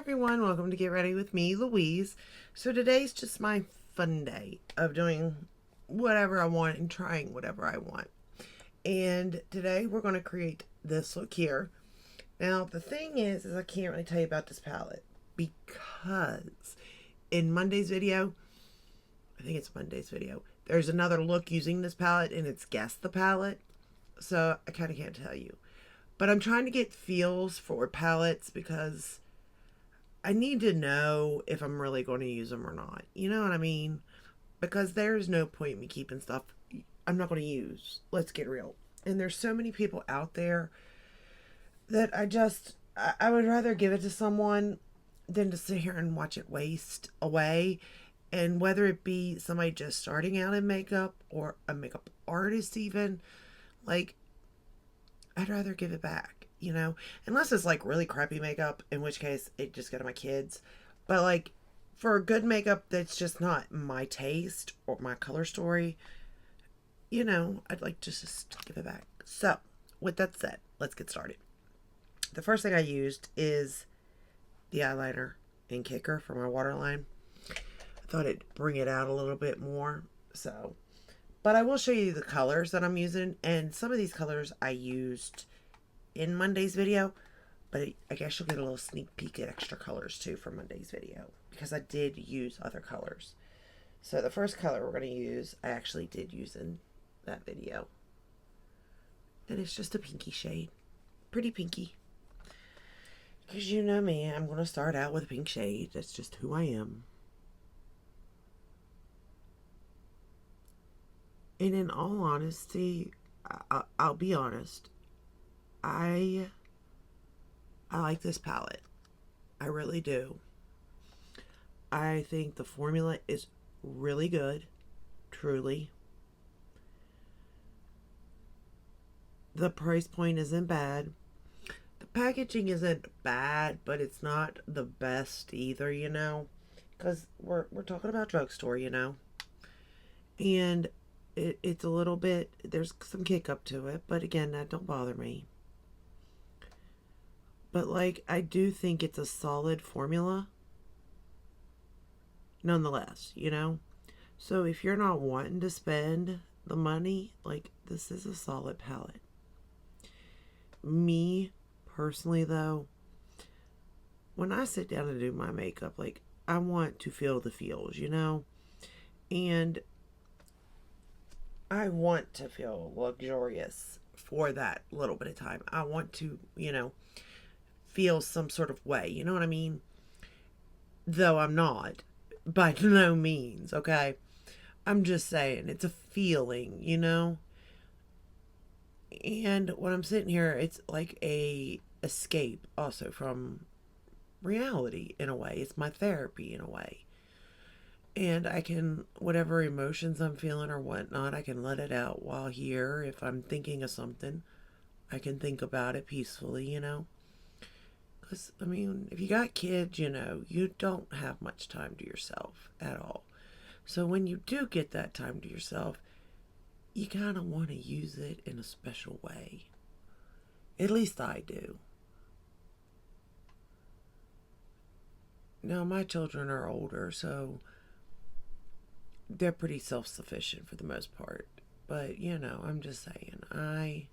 everyone, welcome to Get Ready with me, Louise. So today's just my fun day of doing whatever I want and trying whatever I want. And today we're going to create this look here. Now the thing is I can't really tell you about this palette because in Monday's video, I think it's Monday's video, there's another look using this palette and it's Guess the Palette. So I kind of can't tell you. But I'm trying to get feels for palettes because I need to know if I'm really going to use them or not. You know what I mean? Because there's no point in me keeping stuff I'm not going to use. Let's get real. And there's so many people out there that I would rather give it to someone than to sit here and watch it waste away. And whether it be somebody just starting out in makeup or a makeup artist even, like, I'd rather give it back, you know? Unless it's like really crappy makeup, in which case it just go to my kids. But like for good makeup that's just not my taste or my color story, you know, I'd like to just give it back. So, with that said, let's get started. The first thing I used is the eyeliner in Kicker for my waterline. I thought it'd bring it out a little bit more. So, but I will show you the colors that I'm using. And some of these colors I used in Monday's video. But I guess you'll get a little sneak peek at extra colors too for Monday's video. Because I did use other colors. So the first color we're going to use, I actually did use in that video. And it's just a pinky shade. Pretty pinky. Because you know me, I'm going to start out with a pink shade. That's just who I am. And in all honesty, I'll be honest, I like this palette. I really do. I think the formula is really good, truly. The price point isn't bad. The packaging isn't bad, but it's not the best either, you know, because we're talking about drugstore, you know, and it's a little bit, there's some kick up to it, but again, that don't bother me. But like, I do think it's a solid formula nonetheless, you know. So if you're not wanting to spend the money, like, this is a solid palette. Me personally though, when I sit down to do my makeup, like, I want to feel the feels, you know, and I want to feel luxurious for that little bit of time. I want to, you know, feel some sort of way. You know what I mean? Though I'm not, by no means, okay? I'm just saying, it's a feeling, you know? And when I'm sitting here, it's like a escape also from reality in a way. It's my therapy in a way. And I can, whatever emotions I'm feeling or whatnot, I can let it out while here. If I'm thinking of something, I can think about it peacefully, you know. Because, I mean, if you got kids, you know, you don't have much time to yourself at all. So when you do get that time to yourself, you kind of want to use it in a special way. At least I do. Now, my children are older, so they're pretty self-sufficient for the most part. But, you know, I'm just saying, I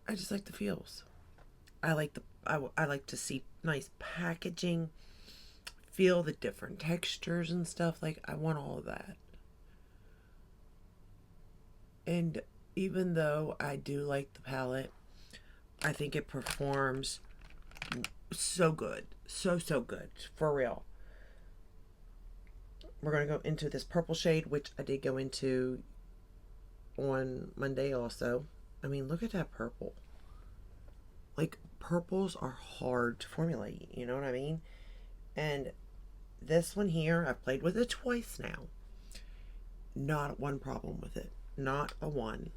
just like the feels. I like I like to see nice packaging, feel the different textures and stuff. Like, I want all of that. And even though I do like the palette, I think it performs so good. So good. For real. We're going to go into this purple shade, which I did go into on Monday also. I mean, look at that purple. Like, purples are hard to formulate, you know what I mean? And this one here, I've played with it twice now. Not one problem with it. Not a one.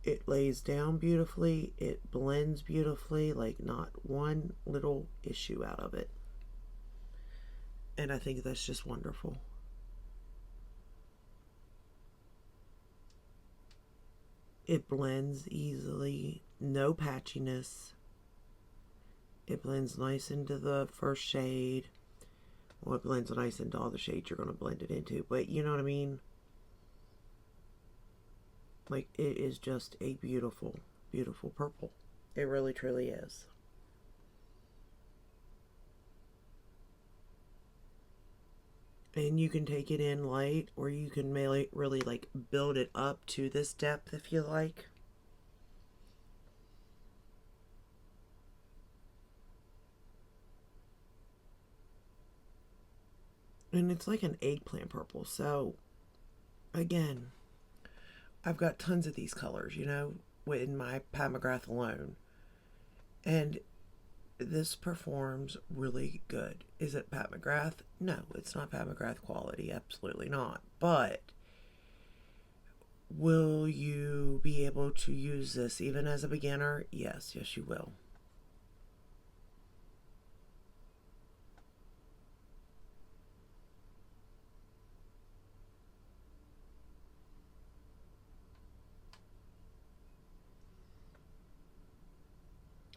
It lays down beautifully. It blends beautifully. Like, not one little issue out of it. And I think that's just wonderful. It blends easily, no patchiness. It blends nice into the first shade. Well, it blends nice into all the shades you're going to blend it into, but you know what I mean? Like, it is just a beautiful, beautiful purple. It really, truly is. And you can take it in light, or you can really like build it up to this depth if you like. And it's like an eggplant purple. So, again, I've got tons of these colors, you know, in my Pat McGrath alone. And this performs really good. Is it Pat McGrath? No, it's not Pat McGrath quality. Absolutely not. But will you be able to use this even as a beginner? Yes, yes, you will.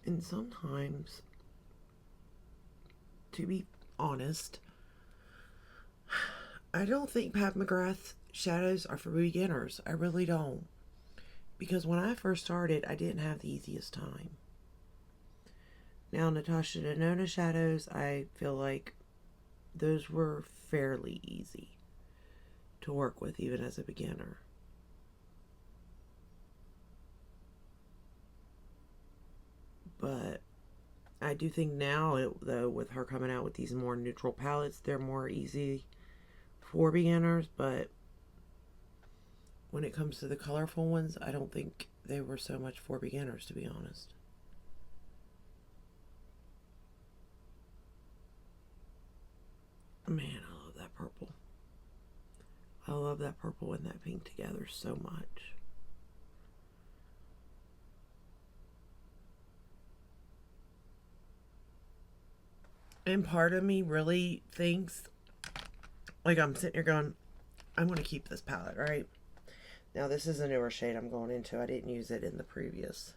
And sometimes, to be honest, I don't think Pat McGrath shadows are for beginners. I really don't. Because when I first started, I didn't have the easiest time. Now, Natasha Denona shadows, I feel like those were fairly easy to work with, even as a beginner. But I do think now, though, with her coming out with these more neutral palettes, they're more easy for beginners. But when it comes to the colorful ones, I don't think they were so much for beginners, to be honest. Man, I love that purple. I love that purple and that pink together so much. And part of me really thinks, like, I'm sitting here going, I'm going to keep this palette, right? Now, this is a newer shade I'm going into. I didn't use it in the previous.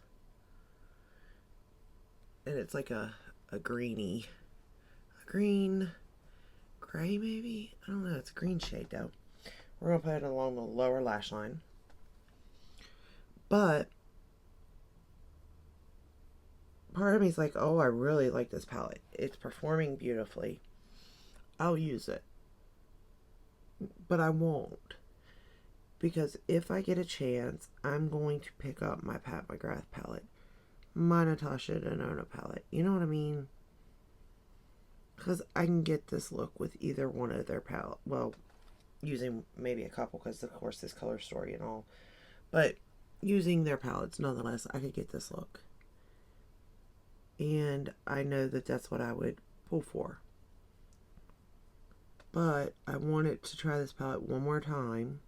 And it's like a greeny, a green, gray maybe? I don't know. It's a green shade, though. We're going to put it along the lower lash line. But part of me is like, oh, I really like this palette. It's performing beautifully. I'll use it. But I won't. Because if I get a chance, I'm going to pick up my Pat McGrath palette. My Natasha Denona palette. You know what I mean? Because I can get this look with either one of their palette. Well, using maybe a couple because, of course, this color story and all. But using their palettes, nonetheless, I could get this look. And I know that that's what I would pull for. But I wanted to try this palette one more time.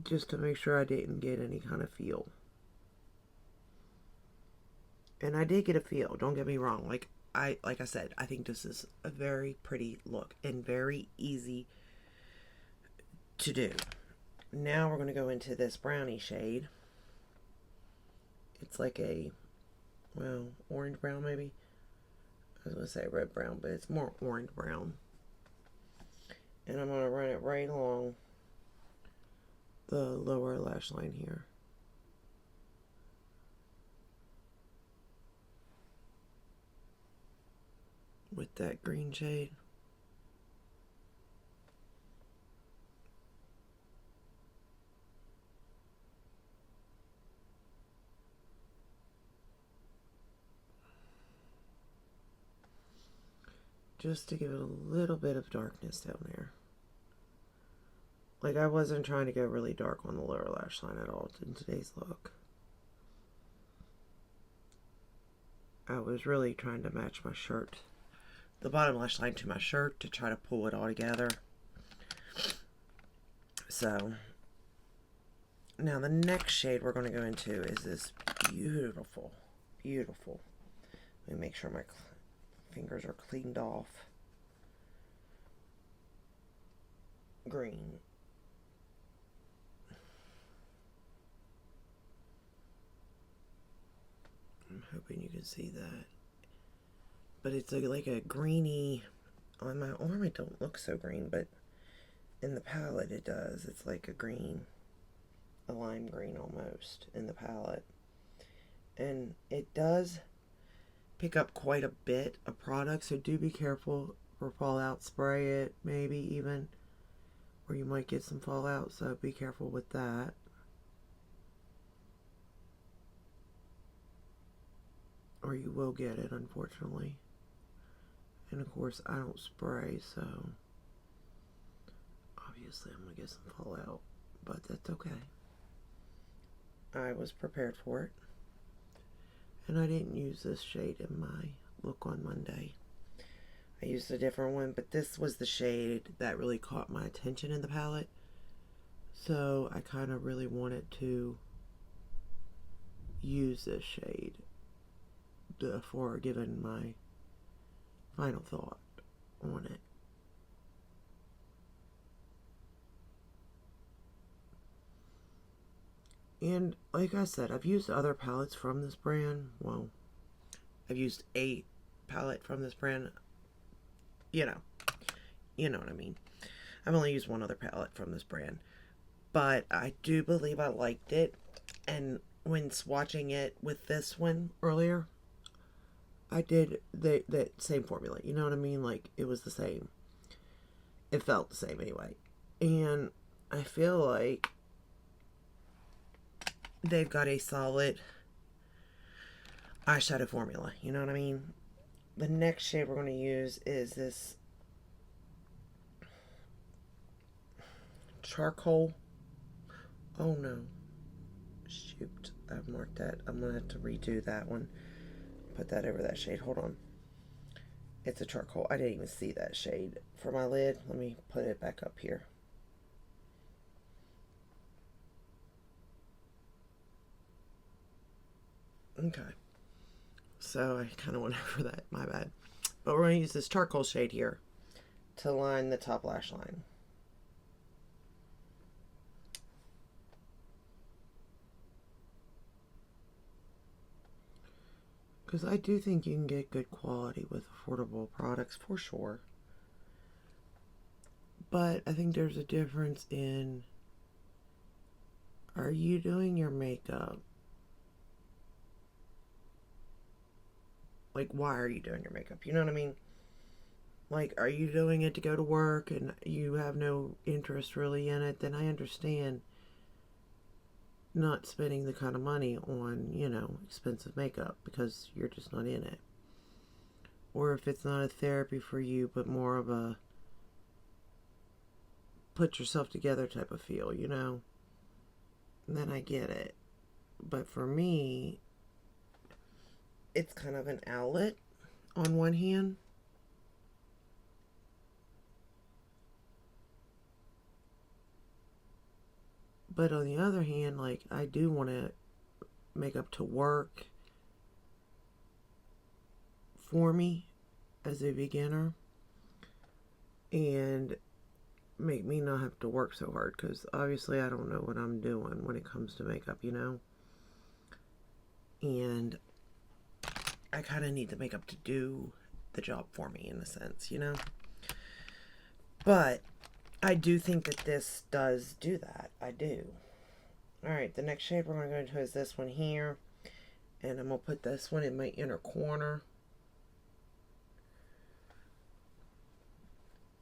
Just to make sure I didn't get any kind of feel. And I did get a feel, don't get me wrong. Like I said, I think this is a very pretty look and very easy to do. Now we're going to go into this brownie shade. It's like a, well, orange brown maybe. I was going to say red brown, but it's more orange brown. And I'm going to run it right along the lower lash line here. With that green shade. Just to give it a little bit of darkness down there. Like, I wasn't trying to go really dark on the lower lash line at all in today's look. I was really trying to match my shirt, the bottom lash line to my shirt, to try to pull it all together. So, now the next shade we're going to go into is this beautiful, beautiful. Let me make sure my fingers are cleaned off. green. I'm hoping you can see that. But it's like a greeny, on my arm it don't look so green, but in the palette it does. It's like a green, a lime green almost in the palette. And it does pick up quite a bit of product, so do be careful for fallout. Spray it, maybe even, or you might get some fallout, so be careful with that. Or you will get it, unfortunately. And of course, I don't spray, so obviously I'm going to get some fallout, but that's okay. I was prepared for it. And I didn't use this shade in my look on Monday. I used a different one, but this was the shade that really caught my attention in the palette. So I kind of really wanted to use this shade before giving my final thought on it. And like I said, I've used other palettes from this brand. Well, I've used a palette from this brand. You know what I mean. I've only used one other palette from this brand, but I do believe I liked it. And when swatching it with this one earlier, I did the same formula. You know what I mean? Like, it was the same. It felt the same anyway. And I feel like they've got a solid eyeshadow formula. You know what I mean? The next shade we're going to use is this charcoal. Oh no. Shoot. I've marked that. I'm going to have to redo that one. Put that over that shade. Hold on. It's a charcoal. I didn't even see that shade for my lid. Let me put it back up here. Okay. So I kind of went over that. My bad. But we're going to use this charcoal shade here to line the top lash line. Because I do think you can get good quality with affordable products for sure. But I think there's a difference in, are you doing your makeup? Like, why are you doing your makeup? You know what I mean? Like, are you doing it to go to work and you have no interest really in it? Then I understand not spending the kind of money on, you know, expensive makeup because you're just not in it. Or if it's not a therapy for you, but more of a put yourself together type of feel, you know, then I get it. But for me, it's kind of an outlet on one hand. But on the other hand, like, I do want to make up to work for me as a beginner and make me not have to work so hard, because obviously I don't know what I'm doing when it comes to makeup, you know? And I kind of need the makeup to do the job for me in a sense, you know? But I do think that this does do that. I do. Alright, the next shade we're going to go into is this one here. And I'm going to put this one in my inner corner.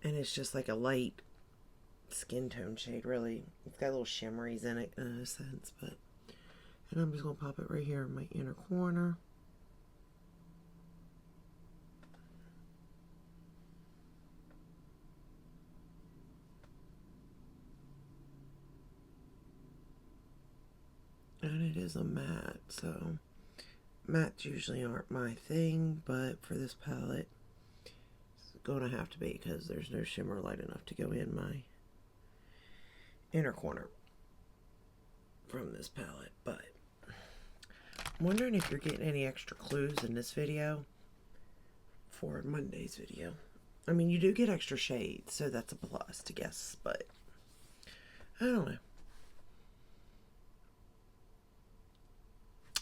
And it's just like a light skin tone shade, really. It's got little shimmeries in it in a sense, but... And I'm just going to pop it right here in my inner corner. And it is a matte, so mattes usually aren't my thing, but for this palette, it's going to have to be because there's no shimmer light enough to go in my inner corner from this palette. But I'm wondering if you're getting any extra clues in this video for Monday's video. I mean, you do get extra shades, so that's a plus to guess, but I don't know.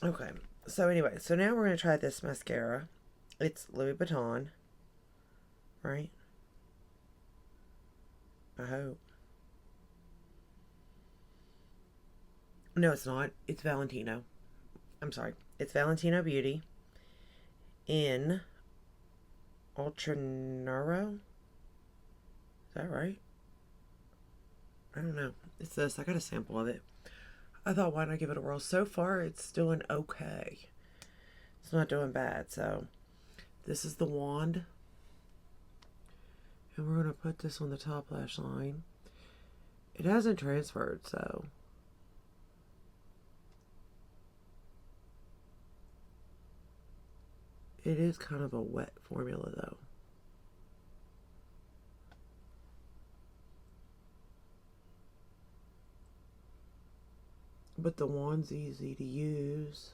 Okay. So anyway, so now we're going to try this mascara. It's Louis Vuitton, right? I hope. No, it's not. It's Valentino. I'm sorry. It's Valentino Beauty in Ultra Neuro. Is that right? I don't know. It's this. I got a sample of it. I thought, why not give it a whirl? So far, it's doing okay. It's not doing bad. So, this is the wand. And we're going to put this on the top lash line. It hasn't transferred, so. It is kind of a wet formula, though. But the wand's easy to use.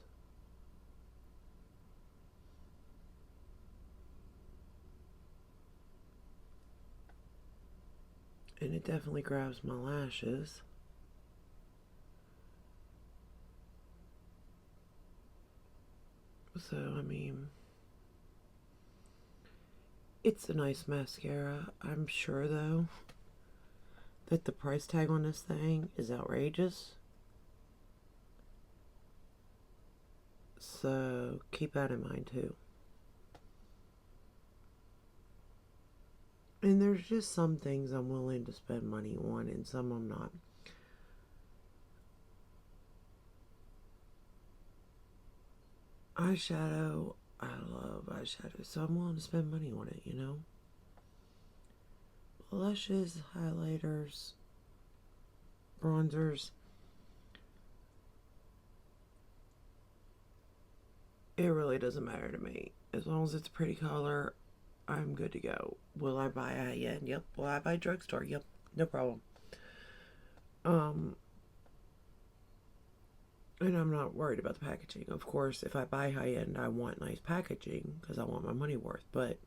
And it definitely grabs my lashes. So, I mean, it's a nice mascara. I'm sure, though, that the price tag on this thing is outrageous. So, keep that in mind, too. And there's just some things I'm willing to spend money on and some I'm not. Eyeshadow, I love eyeshadow, so I'm willing to spend money on it, you know? Blushes, highlighters, bronzers. It really doesn't matter to me. As long as it's a pretty color, I'm good to go. Will I buy high-end? Yep. Will I buy drugstore? Yep. No problem. And I'm not worried about the packaging. Of course, if I buy high-end, I want nice packaging because I want my money worth. But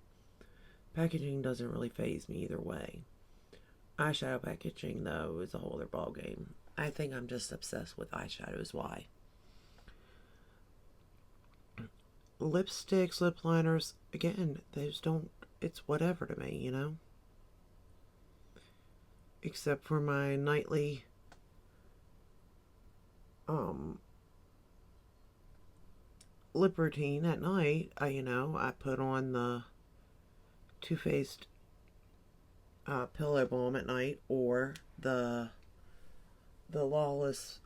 packaging doesn't really faze me either way. Eyeshadow packaging, though, is a whole other ballgame. I think I'm just obsessed with eyeshadows. Why? Lipsticks, lip liners, again, those don't, it's whatever to me, you know? Except for my nightly lip routine at night. I put on the Too Faced pillow balm at night, or the Lawless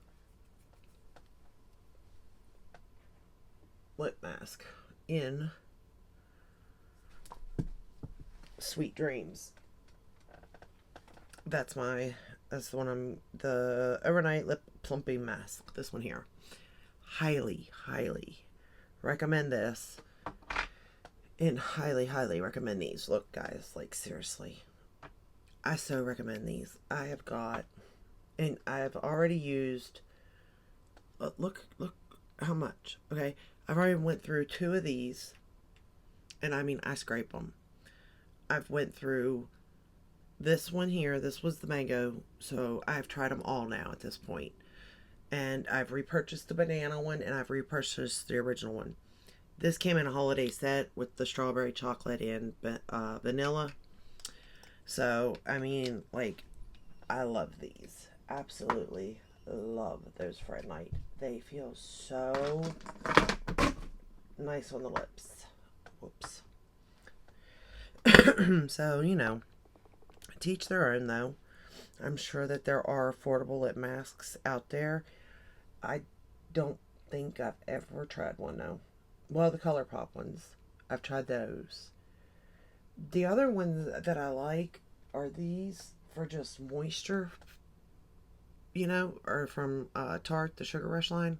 lip mask in Sweet Dreams. That's the one the overnight lip plumping mask. This one here. Highly, highly recommend this. And highly, highly recommend these. Look, guys, like seriously. I so recommend these. I have already used, look how much, okay? I've already went through 2 of these, and I mean, I scrape them. I've went through this one here. This was the mango, so I've tried them all now at this point. And I've repurchased the banana one, and I've repurchased the original one. This came in a holiday set with the strawberry chocolate and vanilla. So, I mean, like, I love these. Absolutely love those for at night. They feel so nice on the lips. Whoops. So, teach their own, though. I'm sure that there are affordable lip masks out there. I don't think I've ever tried one, though. Well, the ColourPop ones. I've tried those. The other ones that I like are these for just moisture, or from Tarte, the Sugar Rush line.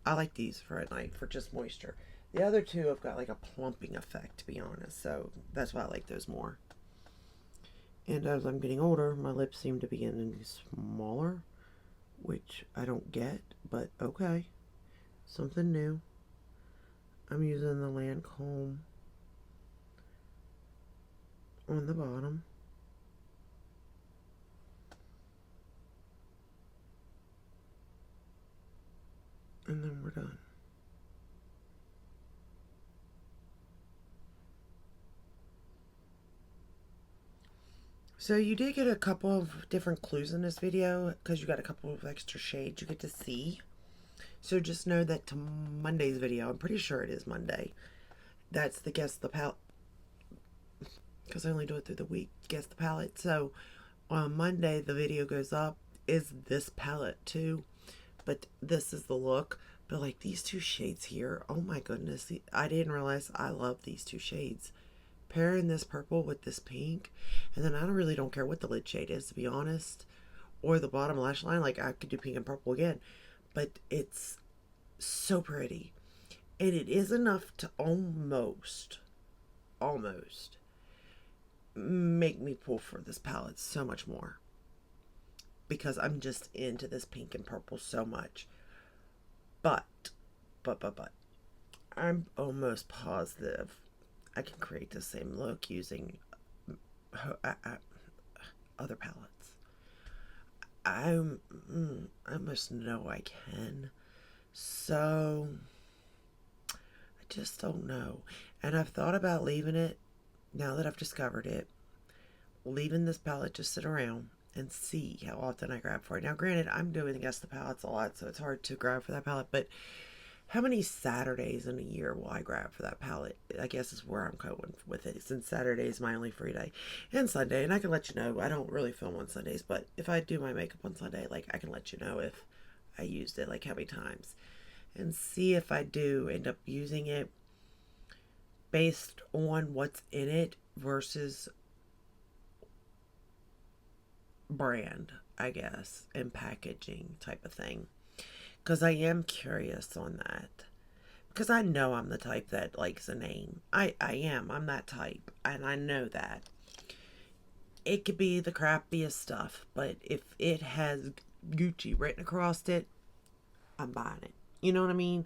I like these for at night for just moisture. The other 2 have got like a plumping effect, to be honest, so that's why I like those more. And as I'm getting older, my lips seem to be getting smaller, which I don't get, but okay. Something new. I'm using the Lancome on the bottom. we're done. So you did get a couple of different clues in this video because you got a couple of extra shades you get to see. So just know that to Monday's video, I'm pretty sure it is Monday, that's the Guess the Palette, because I only do it through the week, Guess the Palette. So on Monday, the video goes up, is this palette too, but this is the look. But like these two shades here, oh my goodness, I didn't realize I love these two shades. Pairing this purple with this pink, and then I really don't care what the lid shade is, to be honest, or the bottom lash line. Like I could do pink and purple again, but it's so pretty, and it is enough to almost make me pull for this palette so much more, because I'm just into this pink and purple so much. But I'm almost positive I can create the same look using other palettes. I almost know I can. So I just don't know. And I've thought about leaving it, now that I've discovered it, leaving this palette just sit around and see how often I grab for it. Now granted, I'm doing the Guess the Palettes a lot, so it's hard to grab for that palette, but how many Saturdays in a year will I grab for that palette? I guess is where I'm going with it, since Saturday is my only free day. And Sunday, and I can let you know, I don't really film on Sundays, but if I do my makeup on Sunday, like I can let you know if I used it, like how many times. And see if I do end up using it based on what's in it versus brand, I guess, and packaging type of thing. Because I am curious on that. Because I know I'm the type that likes a name. I am. I'm that type. And I know that. It could be the crappiest stuff. But if it has Gucci written across it, I'm buying it. You know what I mean?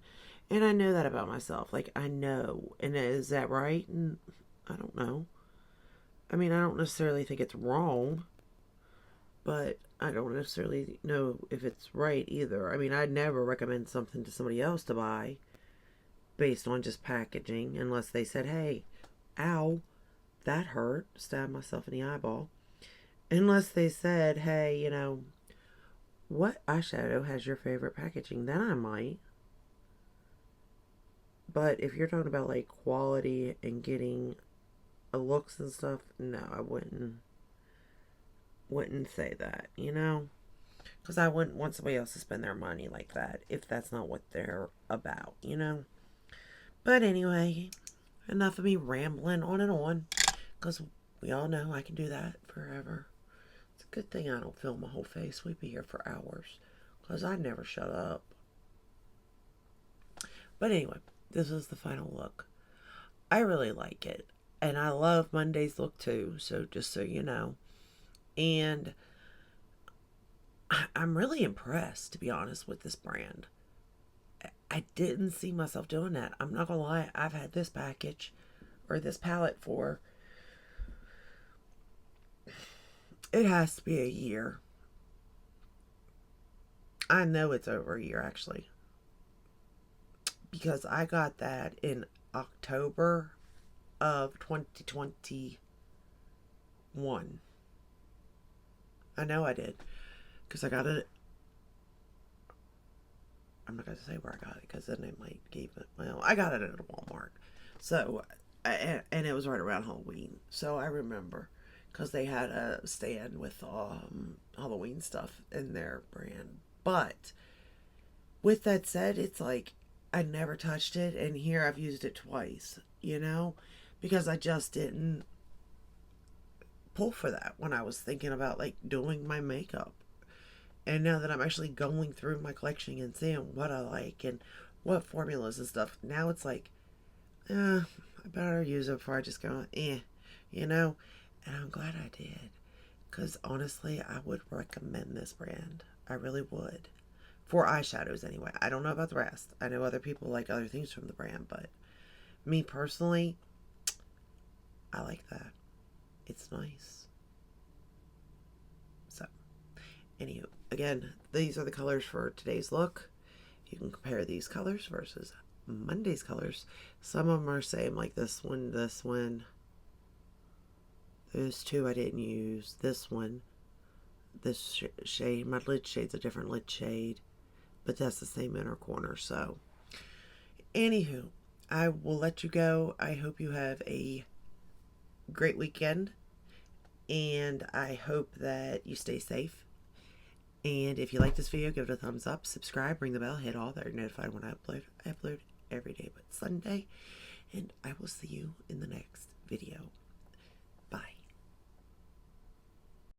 And I know that about myself. Like, I know. And is that right? And I don't know. I mean, I don't necessarily think it's wrong. But I don't necessarily know if it's right either. I mean, I'd never recommend something to somebody else to buy based on just packaging, unless they said, hey, ow, that hurt, stabbed myself in the eyeball. Unless they said, hey, you know, what eyeshadow has your favorite packaging? Then I might. But if you're talking about like quality and getting looks and stuff, no, I wouldn't say that, you know, because I wouldn't want somebody else to spend their money like that if that's not what they're about, you know. But anyway, enough of me rambling on and on, because we all know I can do that forever. It's a good thing I don't film my whole face. We'd be here for hours, because I never shut up. But anyway, this is the final look. I really like it, and I love Monday's look too, so just so you know. And I'm really impressed, to be honest, with this brand. I didn't see myself doing that. I'm not gonna lie, I've had this package or this palette for, it has to be a year. I know it's over a year actually, because I got that in October of 2021. I know I did, because I got it. I'm not going to say where I got it, because then it might give it. Well, I got it at a Walmart. So, and it was right around Halloween. So I remember, because they had a stand with Halloween stuff in their brand. But with that said, it's like I never touched it, and here I've used it twice, you know, because I just didn't pull for that when I was thinking about like doing my makeup. And now that I'm actually going through my collection and seeing what I like and what formulas and stuff, now it's like, I better use it before I just go, you know. And I'm glad I did, because honestly, I would recommend this brand. I really would, for eyeshadows anyway. I don't know about the rest. I know other people like other things from the brand, but me personally, I like that. It's nice. So, anywho, again, these are the colors for today's look. You can compare these colors versus Monday's colors. Some of them are same, like this one, this one. Those two I didn't use. This one, this shade, my lid shade's a different lid shade, but that's the same inner corner. So, anywho, I will let you go. I hope you have a great weekend, and I hope that you stay safe. And if you like this video, give it a thumbs up, subscribe, ring the bell, hit all that are notified when I upload. I upload every day but Sunday, and I will see you in the next video.